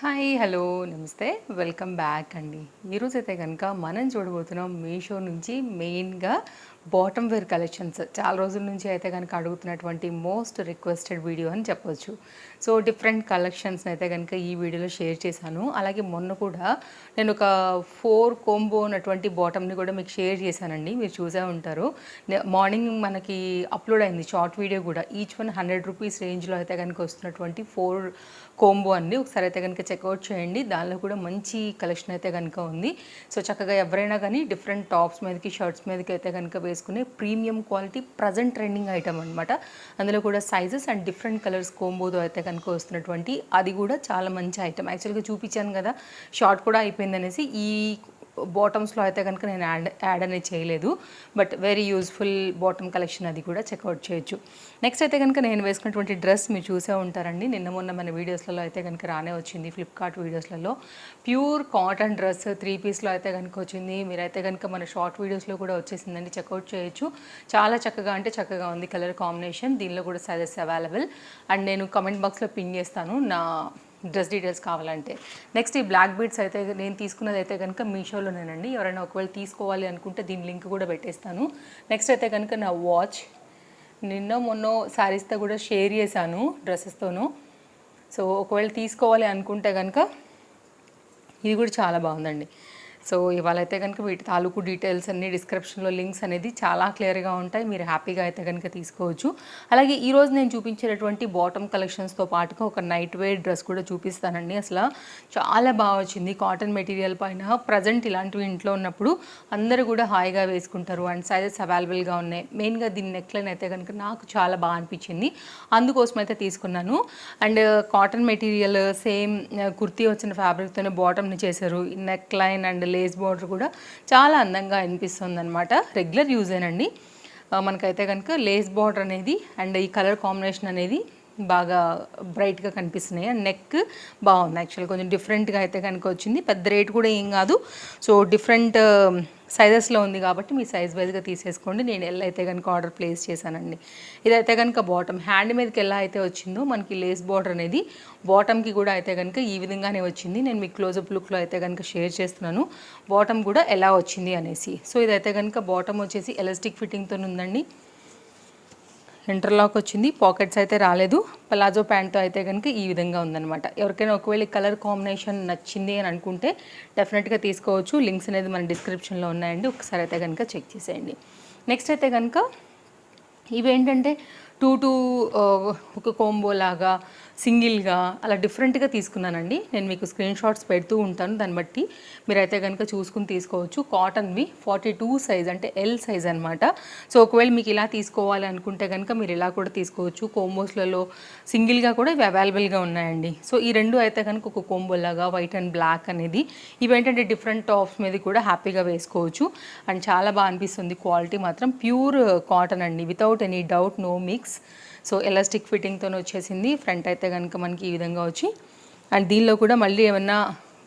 Hi hello నమస్తే welcome back అండి. ఈరోజైతే కనుక మనం చూడబోతున్నాం మీషో నుంచి మెయిన్గా బాటమ్ వేర్ కలెక్షన్స్. చాలా రోజుల నుంచి అయితే కనుక అడుగుతున్నటువంటి మోస్ట్ రిక్వెస్టెడ్ వీడియో అని చెప్పొచ్చు. సో డిఫరెంట్ కలెక్షన్స్ని అయితే కనుక ఈ వీడియోలో షేర్ చేశాను. అలాగే మొన్న కూడా నేను ఒక 4 కోంబో ఉన్నటువంటి బాటమ్ని కూడా మీకు షేర్ చేశానండి. మీరు చూసే ఉంటారు. మార్నింగ్ మనకి అప్లోడ్ అయింది షార్ట్ వీడియో కూడా. ఈచ్ వన్ 100 రూపీస్ రేంజ్లో అయితే కనుక వస్తున్నటువంటి 4 కోంబో అండి. ఒకసారి అయితే కనుక చెక్అవుట్ చేయండి. దానిలో కూడా మంచి కలెక్షన్ అయితే కనుక ఉంది. సో చక్కగా ఎవరైనా కానీ డిఫరెంట్ టాప్స్ మీదకి షర్ట్స్ మీదకి అయితే కనుక వేసుకునే premium quality present trending item అనమాట. అందులో కూడా సైజెస్ అండ్ డిఫరెంట్ కలర్స్ కోంబోతో అయితే కనుక వస్తున్నటువంటి అది కూడా చాలా మంచి ఐటమ్. యాక్చువల్గా చూపించాను కదా, షార్ట్ కూడా అయిపోయింది అనేసి. ఈ బాటమ్స్లో అయితే కనుక నేను యాడ్ అనేది చేయలేదు, but very useful bottom collection, అది కూడా చెక్అవుట్ చేయొచ్చు. నెక్స్ట్ అయితే కనుక నేను వేసుకున్నటువంటి డ్రెస్ మీరు చూసే ఉంటారండి. నిన్న మొన్న మన వీడియోస్లలో అయితే కనుక రానే వచ్చింది, ఫ్లిప్కార్ట్ వీడియోస్లలో. ప్యూర్ కాటన్ డ్రెస్ 3 పీస్లో అయితే కనుక వచ్చింది. మీరైతే కనుక మన షార్ట్ వీడియోస్లో కూడా వచ్చేసిందండి, చెక్అవుట్ చేయొచ్చు. చాలా చక్కగా అంటే చక్కగా ఉంది కలర్ కాంబినేషన్. దీనిలో కూడా సైజెస్ అవైలబుల్. అండ్ నేను కమెంట్ బాక్స్లో పిన్ చేస్తాను నా డ్రెస్ డీటెయిల్స్ కావాలంటే. నెక్స్ట్ ఈ బ్లాక్ బీడ్స్ అయితే నేను తీసుకున్నది అయితే కనుక మీషోలోనేనండి. ఎవరైనా ఒకవేళ తీసుకోవాలి అనుకుంటే దీని లింక్ కూడా పెట్టేస్తాను. నెక్స్ట్ అయితే కనుక నా వాచ్ నిన్న మొన్న శారీస్తో కూడా షేర్ చేశాను, డ్రెస్సెస్తోనూ. సో ఒకవేళ తీసుకోవాలి అనుకుంటే కనుక ఇది కూడా చాలా బాగుందండి. సో ఇవాళ అయితే కనుక వీటి తాలూకు డీటెయిల్స్ అన్ని డిస్క్రిప్షన్లో లింక్స్ అనేది చాలా క్లియర్గా ఉంటాయి. మీరు హ్యాపీగా అయితే కనుక తీసుకోవచ్చు. అలాగే ఈరోజు నేను చూపించేటటువంటి బాటమ్ కలెక్షన్స్తో పాటుగా ఒక నైట్ వేర్ డ్రెస్ కూడా చూపిస్తానండి. అసలు చాలా బాగా వచ్చింది కాటన్ మెటీరియల్ పైన. ప్రజెంట్ ఇలాంటివి ఇంట్లో ఉన్నప్పుడు అందరూ కూడా హాయిగా వేసుకుంటారు అండ్ సైజెస్ అవైలబుల్గా ఉన్నాయి. మెయిన్గా దీని నెక్లైన్ అయితే కనుక నాకు చాలా బాగా అనిపించింది, అందుకోసం అయితే తీసుకున్నాను. And cotton material same kurti వచ్చిన ఫ్యాబ్రిక్తోనే బాటమ్ని చేశారు. నెక్లైన్ అండ్ లేస్ బార్డర్ కూడా చాలా అందంగా అనిపిస్తుంది అనమాట. రెగ్యులర్ యూజేనండి. మనకైతే కనుక లేస్ బార్డర్ అనేది అండ్ ఈ కలర్ కాంబినేషన్ అనేది బాగా బ్రైట్గా కనిపిస్తున్నాయి. అండ్ నెక్ బాగుంది, యాక్చువల్గా కొంచెం డిఫరెంట్గా అయితే కనుక వచ్చింది. పెద్ద రేట్ కూడా ఏం కాదు. సో డిఫరెంట్ సైజెస్లో ఉంది కాబట్టి మీ సైజ్ వైజ్గా తీసేసుకోండి. నేను ఎల్ అయితే కనుక ఆర్డర్ ప్లేస్ చేశానండి. ఇదైతే కనుక బాటమ్ హ్యాండ్ మీదకి ఎలా అయితే వచ్చిందో మనకి లేస్ బార్డర్ అనేది బాటమ్కి కూడా అయితే కనుక ఈ విధంగానే వచ్చింది. నేను మీకు క్లోజప్ లుక్లో అయితే కనుక షేర్ చేస్తున్నాను బాటమ్ కూడా ఎలా వచ్చింది అనేసి. సో ఇదైతే కనుక బాటమ్ వచ్చేసి ఎలాస్టిక్ ఫిట్టింగ్తో ఉందండి. ఇంటర్లాక్ వచ్చింది, పాకెట్స్ అయితే రాలేదు. పలాజో ప్యాంట్తో అయితే కనుక ఈ విధంగా ఉందన్నమాట. ఎవరికైనా ఒకవేళ కలర్ కాంబినేషన్ నచ్చింది అని అనుకుంటే డెఫినెట్గా తీసుకోవచ్చు. లింక్స్ అనేది మన డిస్క్రిప్షన్లో ఉన్నాయండి, ఒకసారి అయితే కనుక చెక్ చేసేయండి. నెక్స్ట్ అయితే కనుక ఇవేంటంటే 2 ఒక కోంబో లాగా సింగిల్గా అలా డిఫరెంట్గా తీసుకున్నానండి. నేను మీకు స్క్రీన్ షాట్స్ పెడుతూ ఉంటాను, దాన్ని బట్టి మీరైతే కనుక చూసుకుని తీసుకోవచ్చు. కాటన్వి 42 సైజ్ అంటే ఎల్ సైజ్ అనమాట. సో ఒకవేళ మీకు ఇలా తీసుకోవాలి అనుకుంటే కనుక మీరు ఇలా కూడా తీసుకోవచ్చు. కోంబోస్లలో సింగిల్గా కూడా ఇవి అవైలబుల్గా ఉన్నాయండి. సో ఈ రెండు అయితే కనుక ఒక కోంబో లాగా వైట్ అండ్ బ్లాక్ అనేది ఇవేంటంటే డిఫరెంట్ టాప్స్ మీద కూడా హ్యాపీగా వేసుకోవచ్చు. అండ్ చాలా బాగా అనిపిస్తుంది. క్వాలిటీ మాత్రం ప్యూర్ కాటన్ అండి, without any doubt, no mix. So elastic ఫిట్టింగ్తో వచ్చేసింది. ఫ్రంట్ అయితే కనుక మనకి ఈ విధంగా వచ్చి అండ్ దీనిలో కూడా మళ్ళీ ఏమన్నా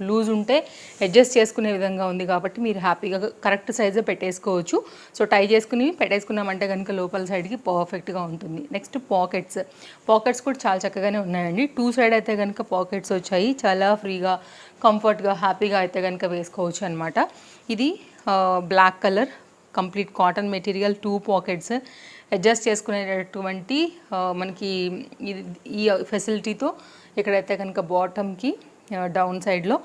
లూజ్ ఉంటే అడ్జస్ట్ చేసుకునే విధంగా ఉంది కాబట్టి మీరు హ్యాపీగా కరెక్ట్ సైజే పెట్టేసుకోవచ్చు. సో టై చేసుకుని పెట్టేసుకున్నామంటే కనుక లోపల సైడ్కి పర్ఫెక్ట్గా ఉంటుంది. నెక్స్ట్ పాకెట్స్ కూడా చాలా చక్కగానే ఉన్నాయండి. 2 సైడ్ అయితే కనుక పాకెట్స్ వచ్చాయి. చాలా ఫ్రీగా కంఫర్ట్గా హ్యాపీగా అయితే కనుక వేసుకోవచ్చు అనమాట. ఇది black colour complete cotton material, 2 pockets adjust చేసుకునేటటువంటి మనకి ఈ ఫెసిలిటీతో ఇక్కడైతే కనుక బాటమ్కి డౌన్ సైడ్లో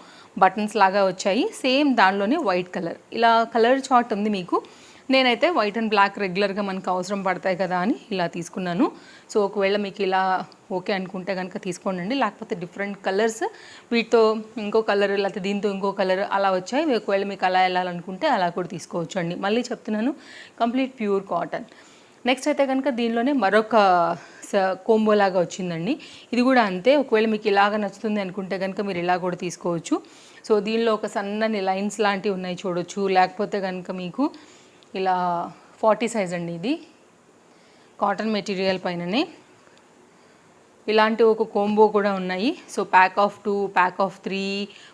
బటన్స్ లాగా వచ్చాయి. సేమ్ దానిలోనే వైట్ కలర్, ఇలా కలర్ చార్ట్ ఉంది మీకు. నేనైతే వైట్ అండ్ బ్లాక్ రెగ్యులర్గా మనకు అవసరం పడతాయి కదా అని ఇలా తీసుకున్నాను. సో ఒకవేళ మీకు ఇలా ఓకే అనుకుంటే కనుక తీసుకోండి. లేకపోతే డిఫరెంట్ కలర్స్ వీటితో ఇంకో కలర్ లేకపోతే దీంతో ఇంకో కలర్ అలా వచ్చాయి. ఒకవేళ మీకు అలా వెళ్ళాలనుకుంటే అలా కూడా తీసుకోవచ్చు అండి. మళ్ళీ చెప్తున్నాను, కంప్లీట్ ప్యూర్ కాటన్. నెక్స్ట్ అయితే కనుక దీనిలోనే మరొక కోంబో లాగా వచ్చిందండి. ఇది కూడా అంతే. ఒకవేళ మీకు ఇలాగ నచ్చుతుంది అనుకుంటే కనుక మీరు ఇలా కూడా తీసుకోవచ్చు. సో దీనిలో ఒక సన్నని లైన్స్ లాంటివి ఉన్నాయి చూడొచ్చు. లేకపోతే కనుక మీకు ఇలా 40 సైజ్ అండి, ఇది కాటన్ మెటీరియల్ పైననే ఇలాంటి ఒక కోంబో కూడా ఉన్నాయి. So pack of 2, pack of 3,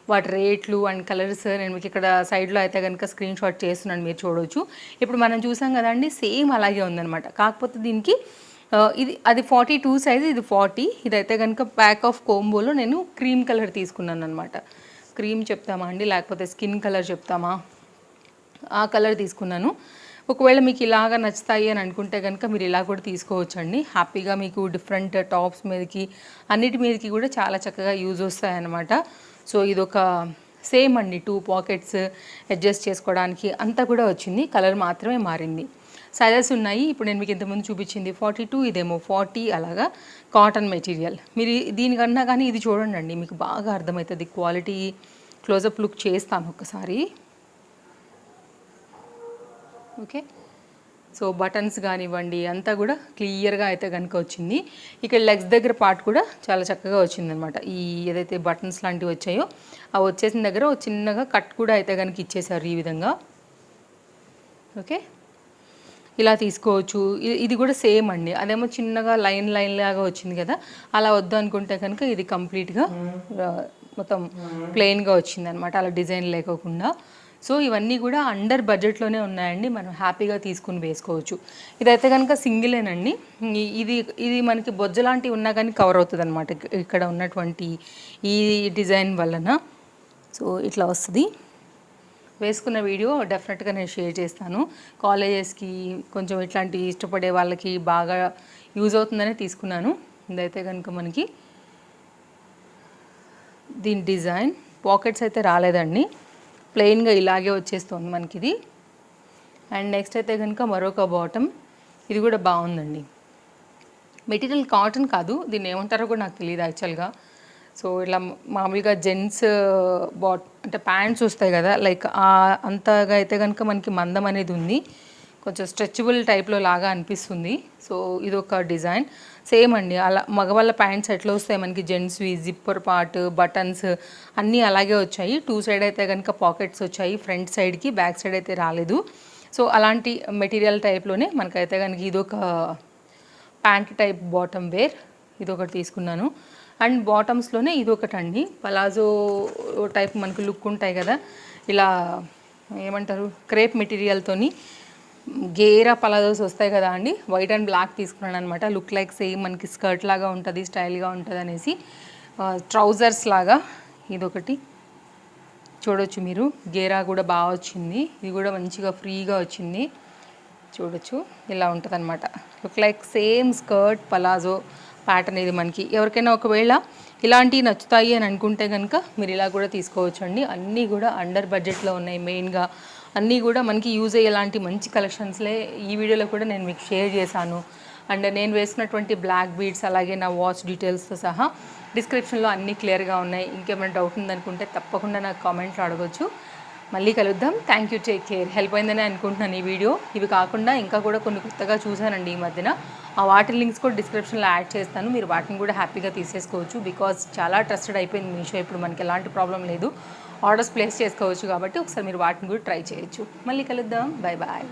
వాటి రేట్లు అండ్ కలర్స్ నేను మీకు ఇక్కడ సైడ్లో అయితే కనుక స్క్రీన్ షాట్ చేస్తున్నాను, మీరు చూడవచ్చు. ఇప్పుడు మనం చూసాం కదండి, సేమ్ అలాగే ఉందన్నమాట. కాకపోతే దీనికి ఇది అది 42 సైజ్, ఇది 40. ఇదైతే కనుక ప్యాక్ ఆఫ్ కోంబోలో నేను క్రీమ్ కలర్ తీసుకున్నాను అనమాట. క్రీమ్ చెప్తామా అండి, లేకపోతే స్కిన్ కలర్ చెప్తామా, ఆ కలర్ తీసుకున్నాను. ఒకవేళ మీకు ఇలాగా నచ్చుతాయి అని అనుకుంటే కనుక మీరు ఇలా కూడా తీసుకోవచ్చండి. హ్యాపీగా మీకు డిఫరెంట్ టాప్స్ మీదకి అన్నిటి మీదకి కూడా చాలా చక్కగా యూజ్ వస్తాయన్నమాట. సో ఇదొక సేమ్ అండి, 2 పాకెట్స్ అడ్జస్ట్ చేసుకోవడానికి అంతా కూడా వచ్చింది. కలర్ మాత్రమే మారింది. సైజెస్ ఉన్నాయి. ఇప్పుడు నేను మీకు ఇంతకుముందు చూపించింది 42, ఇదేమో 40. అలాగా కాటన్ మెటీరియల్. మీరు దీనికన్నా కానీ ఇది చూడండి, మీకు బాగా అర్థమవుతుంది క్వాలిటీ. క్లోజప్ లుక్ చేస్తాను ఒకసారి. ఓకే, సో బటన్స్ కానివ్వండి అంతా కూడా క్లియర్గా అయితే కనుక వచ్చింది. ఇక్కడ లెగ్స్ దగ్గర పార్ట్ కూడా చాలా చక్కగా వచ్చిందనమాట. ఈ ఏదైతే బటన్స్ లాంటివి వచ్చాయో అవి వచ్చేసిన దగ్గర చిన్నగా కట్ కూడా అయితే కనుక ఇచ్చేసారు ఈ విధంగా. ఓకే, ఇలా తీసుకోవచ్చు. ఇది కూడా సేమ్ అండి. అదేమో చిన్నగా లైన్ లాగా వచ్చింది కదా, అలా వద్దు అనుకుంటే కనుక ఇది కంప్లీట్గా మొత్తం ప్లెయిన్గా వచ్చిందనమాట, అలా డిజైన్ లేకోకుండా. సో ఇవన్నీ కూడా అండర్ బడ్జెట్లోనే ఉన్నాయండి, మనం హ్యాపీగా తీసుకుని వేసుకోవచ్చు. ఇదైతే కనుక సింగిలేనండి. ఇది మనకి బొజ్జ లాంటివి ఉన్నా కానీ కవర్ అవుతుంది అనమాట ఇక్కడ ఉన్నటువంటి ఈ డిజైన్ వలన. సో ఇట్లా వస్తుంది. వేసుకున్న వీడియో డెఫినెట్గా నేను షేర్ చేస్తాను. కాలేజెస్కి కొంచెం ఇట్లాంటి ఇష్టపడే వాళ్ళకి బాగా యూజ్ అవుతుందనే తీసుకున్నాను. ఇదైతే కనుక మనకి దీని డిజైన్ పాకెట్స్ అయితే రాలేదండి, ప్లెయిన్గా ఇలాగే వచ్చేస్తుంది మనకి ఇది. అండ్ నెక్స్ట్ అయితే కనుక మరొక బాటమ్, ఇది కూడా బాగుందండి. మెటీరియల్ కాటన్ కాదు, దీన్ని ఏమంటారో కూడా నాకు తెలియదు యాక్చువల్గా. సో ఇట్లా మామూలుగా జెంట్స్ అంటే ప్యాంట్స్ వస్తాయి కదా, లైక్ అంతగా అయితే కనుక మనకి మందం అనేది ఉంది, కొంచెం స్ట్రెచబుల్ టైప్లో లాగా అనిపిస్తుంది. సో ఇది ఒక డిజైన్ సేమ్ అండి. అలా మగవాళ్ళ ప్యాంట్స్ ఎట్లా వస్తాయి మనకి జెంట్స్వి, జిప్పర్ పార్ట్, బటన్స్ అన్నీ అలాగే వచ్చాయి. 2 సైడ్ అయితే కనుక పాకెట్స్ వచ్చాయి, ఫ్రంట్ సైడ్కి, బ్యాక్ సైడ్ అయితే రాలేదు. సో అలాంటి మెటీరియల్ టైప్లోనే మనకైతే కనుక ఇదొక ప్యాంట్ టైప్ బాటమ్ వేర్, ఇదొకటి తీసుకున్నాను. అండ్ బాటమ్స్లోనే ఇదొకటండి, పలాజో టైప్ మనకు లుక్ ఉంటాయి కదా, ఇలా ఏమంటారు క్రేప్ మెటీరియల్తోని గేరా పలాజోస్ వస్తాయి కదా అండి, వైట్ అండ్ బ్లాక్ తీసుకున్నాను అనమాట. లుక్ లైక్ సేమ్ మనకి స్కర్ట్ లాగా ఉంటుంది, స్టైల్గా ఉంటుంది అనేసి. ట్రౌజర్స్ లాగా ఇదొకటి చూడొచ్చు మీరు, గేరా కూడా బాగా వచ్చింది, ఇది కూడా మంచిగా ఫ్రీగా వచ్చింది చూడొచ్చు. ఇలా ఉంటుంది అనమాట, look like same skirt palazzo pattern. ఇది మనకి ఎవరికైనా ఒకవేళ ఇలాంటివి నచ్చుతాయి అని అనుకుంటే కనుక మీరు ఇలా కూడా తీసుకోవచ్చు అండి. అన్నీ కూడా అండర్ బడ్జెట్లో ఉన్నాయి. మెయిన్గా అన్నీ కూడా మనకి యూజ్ అయ్యేలాంటి మంచి కలెక్షన్స్లే ఈ వీడియోలో కూడా నేను మీకు షేర్ చేశాను. అండ్ నేను వేసుకున్నటువంటి బ్లాక్ బీడ్స్, అలాగే నా వాచ్ డీటెయిల్స్తో సహా డిస్క్రిప్షన్లో అన్నీ క్లియర్గా ఉన్నాయి. ఇంకేమైనా డౌట్ ఉందనుకుంటే తప్పకుండా నాకు కామెంట్లో అడగొచ్చు. మళ్ళీ కలుద్దాం. Thank you, take care. Help అయిందని అనుకుంటున్నాను ఈ వీడియో. ఇవి కాకుండా ఇంకా కూడా కొన్ని కొత్తగా చూశానండి ఈ మధ్యన, ఆ వాటి లింక్స్ కూడా డిస్క్రిప్షన్లో యాడ్ చేస్తాను. మీరు వాటిని కూడా హ్యాపీగా తీసేసుకోవచ్చు. బికాజ్ చాలా ట్రస్టెడ్ అయిపోయింది మీషో, ఇప్పుడు మనకి ఎలాంటి ప్రాబ్లం లేదు, ఆర్డర్స్ ప్లేస్ చేసుకోవచ్చు. కాబట్టి ఒకసారి మీరు వాటిని కూడా ట్రై చేయొచ్చు. మళ్ళీ కలుద్దాం. Bye bye.